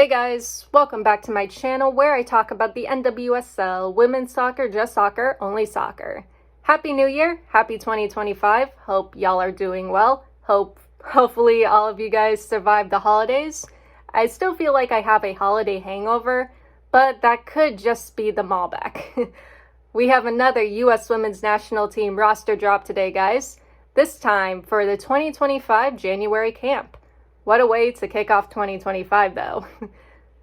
Hey guys, welcome back to my channel where I talk about the NWSL, women's soccer, just soccer, only soccer. Happy New Year, happy 2025, hope y'all are doing well, hopefully all of you guys survived the holidays. I still feel like I have a holiday hangover, but that could just be the Malbec. We have another US women's national team roster drop today guys, this time for the 2025 January camp. What a way to kick off 2025 though.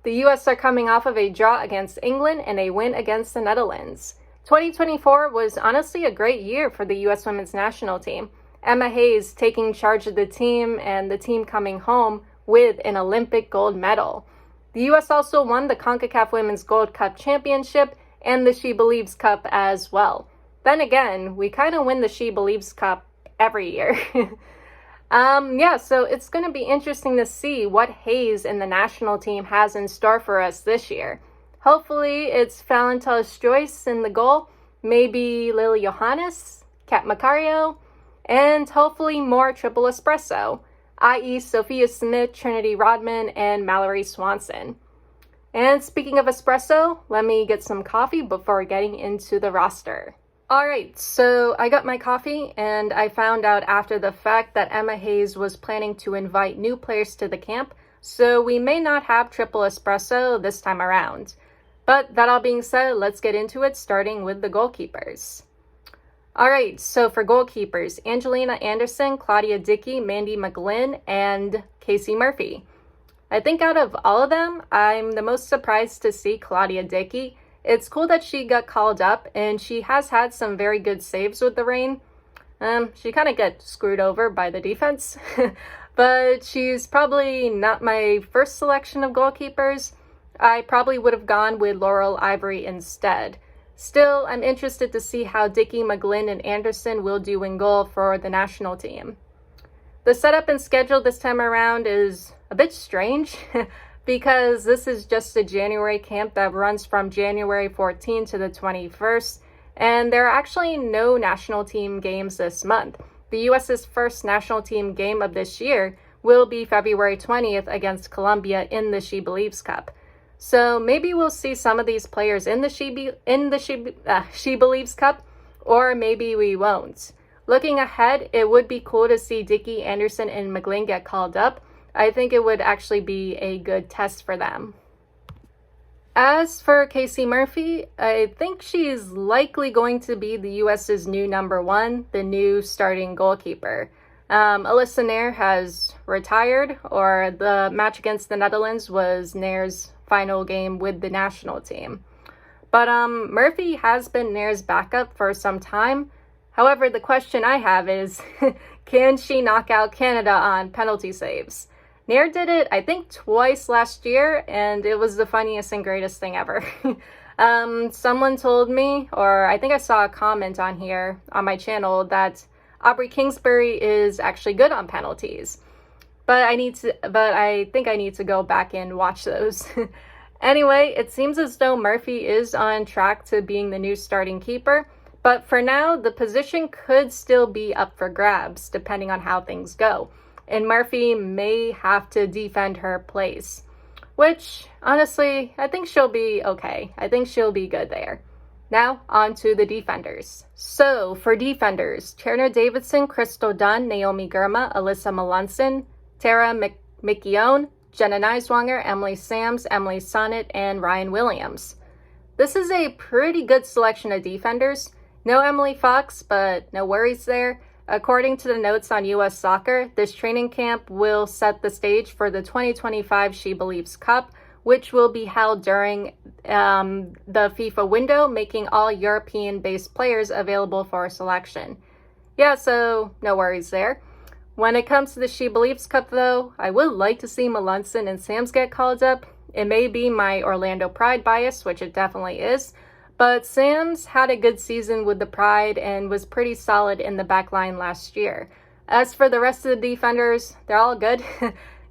The US are coming off of a draw against England and a win against the Netherlands. 2024 was honestly a great year for the US women's national team. Emma Hayes taking charge of the team and the team coming home with an Olympic gold medal. The US also won the CONCACAF Women's Gold Cup Championship and the She Believes Cup as well. Then again, we kind of win the She Believes Cup every year. So it's going to be interesting to see what Hayes and the national team has in store for us this year. Hopefully it's Valentina Joyce in the goal, maybe Lily Johannes, Kat Macario, and hopefully more triple espresso, i.e. Sophia Smith, Trinity Rodman, and Mallory Swanson. And speaking of espresso, let me get some coffee before getting into the roster. Alright, so I got my coffee and I found out after the fact that Emma Hayes was planning to invite new players to the camp, so we may not have triple espresso this time around. But that all being said, let's get into it, starting with the goalkeepers. Alright, so for goalkeepers, Angelina Anderson, Claudia Dickey, Mandy McGlynn, and Casey Murphy. I think out of all of them, I'm the most surprised to see Claudia Dickey. It's cool that she got called up, and she has had some very good saves with the Reign. She kind of gets screwed over by the defense, but she's probably not my first selection of goalkeepers. I probably would have gone with Laurel Ivory instead. Still, I'm interested to see how Dickey, McGlynn, and Anderson will do in goal for the national team. The setup and schedule this time around is a bit strange. Because this is just a January camp that runs from January 14th to the 21st, and there are actually no national team games this month. The US's first national team game of this year will be February 20th against Colombia in the She Believes Cup. So maybe we'll see some of these players in the She Believes Cup, or maybe we won't. Looking ahead, it would be cool to see Dickey, Anderson, and McGlynn get called up. I think it would actually be a good test for them. As for Casey Murphy, I think she's likely going to be the US's new number one, the new starting goalkeeper. Alyssa Nair has retired, or the match against the Netherlands was Nair's final game with the national team. But Murphy has been Nair's backup for some time. However, the question I have is, can she knock out Canada on penalty saves? Nair did it, I think, twice last year, and it was the funniest and greatest thing ever. Someone told me, or I think I saw a comment on here on my channel, that Aubrey Kingsbury is actually good on penalties. But I think I need to go back and watch those. Anyway, it seems as though Murphy is on track to being the new starting keeper, but for now, the position could still be up for grabs, depending on how things go. And Murphy may have to defend her place, which, honestly, I think she'll be okay. I think she'll be good there. Now, on to the defenders. So, for defenders, Tierna Davidson, Crystal Dunn, Naomi Girma, Alyssa Melanson, Tara McKeown, Jenna Neiswanger, Emily Sams, Emily Sonnet, and Ryan Williams. This is a pretty good selection of defenders. No Emily Fox, but no worries there. According to the notes on US Soccer, this training camp will set the stage for the 2025 She Believes Cup, which will be held during the FIFA window, making all European-based players available for selection. Yeah, so no worries there. When it comes to the She Believes Cup, though, I would like to see Melanson and Sams get called up. It may be my Orlando Pride bias, which it definitely is, but Sams had a good season with the Pride and was pretty solid in the back line last year. As for the rest of the defenders, they're all good.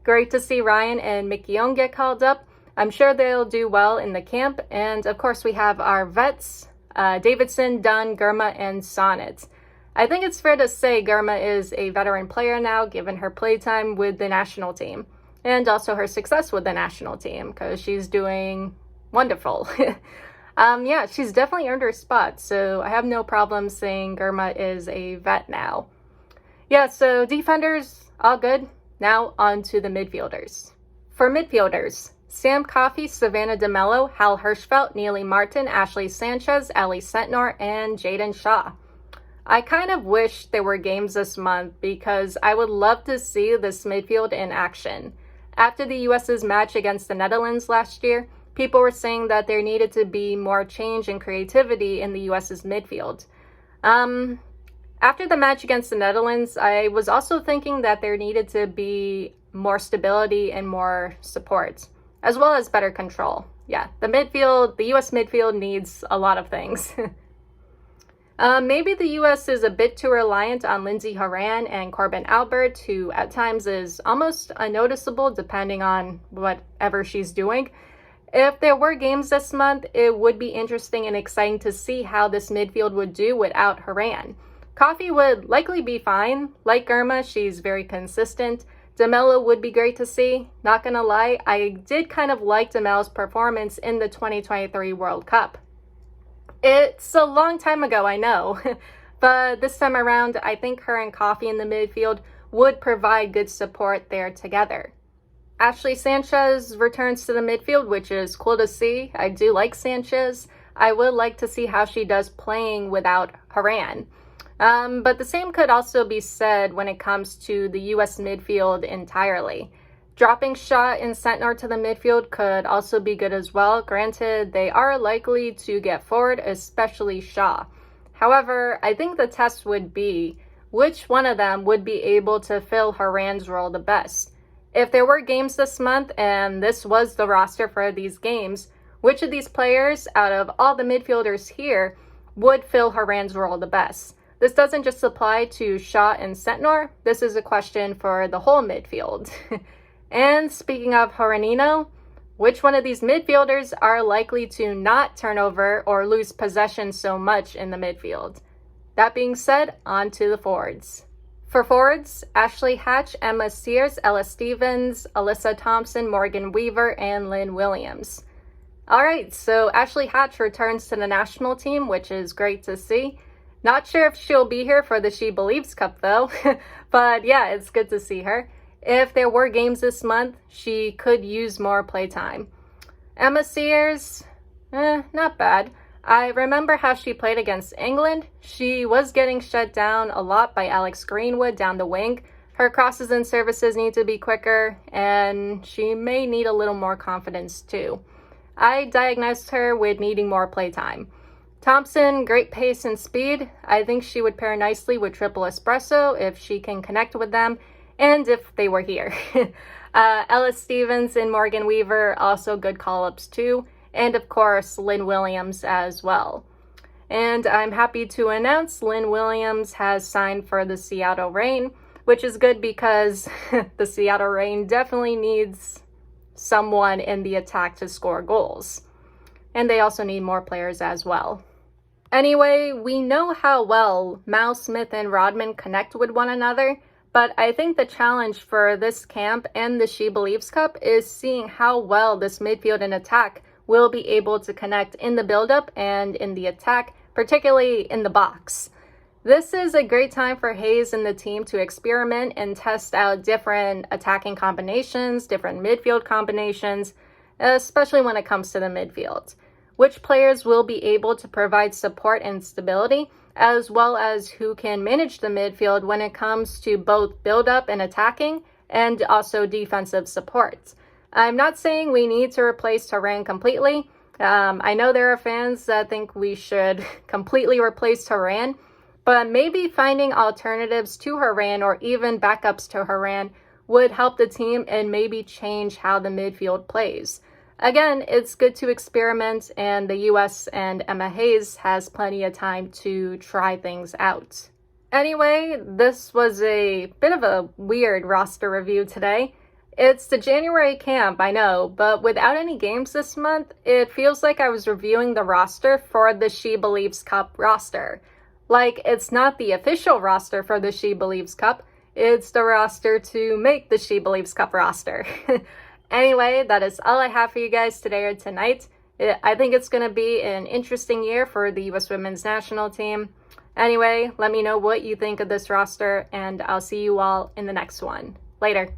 Great to see Ryan and McKeown get called up. I'm sure they'll do well in the camp. And of course, we have our vets, Davidson, Dunn, Girma, and Sonnet. I think it's fair to say Girma is a veteran player now, given her playtime with the national team. and also her success with the national team, because she's doing wonderful. Yeah, she's definitely earned her spot, so I have no problem saying Girma is a vet now. Yeah, so defenders, all good. Now on to the midfielders. For midfielders, Sam Coffey, Savannah DeMello, Hal Hirschfeld, Neely Martin, Ashley Sanchez, Ellie Sentnor, and Jaden Shaw. I kind of wish there were games this month because I would love to see this midfield in action. After the US's match against the Netherlands last year, people were saying that there needed to be more change and creativity in the US's midfield. After the match against the Netherlands, I was also thinking that there needed to be more stability and more support, as well as better control. Yeah, the US midfield needs a lot of things. Maybe the US is a bit too reliant on Lindsey Horan and Corbin Albert, who at times is almost unnoticeable depending on whatever she's doing. If there were games this month, it would be interesting and exciting to see how this midfield would do without Horan. Coffey would likely be fine. Like Girma, she's very consistent. DeMello would be great to see. Not gonna lie, I did kind of like DeMello's performance in the 2023 World Cup. It's a long time ago, I know, but this time around, I think her and Coffey in the midfield would provide good support there together. Ashley Sanchez returns to the midfield, which is cool to see. I do like Sanchez. I would like to see how she does playing without Horan. But the same could also be said when it comes to the US midfield entirely. Dropping Shaw and Sentnor to the midfield could also be good as well. Granted, they are likely to get forward, especially Shaw. However, I think the test would be which one of them would be able to fill Horan's role the best. If there were games this month and this was the roster for these games, which of these players out of all the midfielders here would fill Horan's role the best? This doesn't just apply to Shaw and Sentnor. This is a question for the whole midfield. And speaking of Horanino, which one of these midfielders are likely to not turn over or lose possession so much in the midfield? That being said, on to the forwards. For forwards, Ashley Hatch, Emma Sears, Ella Stevens, Alyssa Thompson, Morgan Weaver, and Lynn Williams. All right, so Ashley Hatch returns to the national team, which is great to see. Not sure if she'll be here for the She Believes Cup, though. But yeah, it's good to see her. If there were games this month, she could use more playtime. Emma Sears, not bad. I remember how she played against England. She was getting shut down a lot by Alex Greenwood down the wing. Her crosses and services need to be quicker, and she may need a little more confidence too. I diagnosed her with needing more playtime. Thompson, great pace and speed. I think she would pair nicely with Triple Espresso if she can connect with them and if they were here. Ella Stevens and Morgan Weaver, also good call-ups too. And of course, Lynn Williams as well. And I'm happy to announce Lynn Williams has signed for the Seattle Reign, which is good because the Seattle Reign definitely needs someone in the attack to score goals. And they also need more players as well. Anyway, we know how well Mal Smith and Rodman connect with one another, but I think the challenge for this camp and the She Believes Cup is seeing how well this midfield and attack will be able to connect in the build-up and in the attack, particularly in the box. This is a great time for Hayes and the team to experiment and test out different attacking combinations, different midfield combinations, especially when it comes to the midfield. Which players will be able to provide support and stability, as well as who can manage the midfield when it comes to both build-up and attacking, and also defensive support. I'm not saying we need to replace Horan completely. I know there are fans that think we should completely replace Horan, but maybe finding alternatives to Horan or even backups to Horan would help the team and maybe change how the midfield plays. Again, it's good to experiment, and the US and Emma Hayes has plenty of time to try things out. Anyway, this was a bit of a weird roster review today. It's the January camp, I know, but without any games this month, it feels like I was reviewing the roster for the She Believes Cup roster. Like, it's not the official roster for the She Believes Cup, it's the roster to make the She Believes Cup roster. Anyway, that is all I have for you guys today or tonight. I think it's going to be an interesting year for the U.S. Women's National Team. Anyway, let me know what you think of this roster, and I'll see you all in the next one. Later.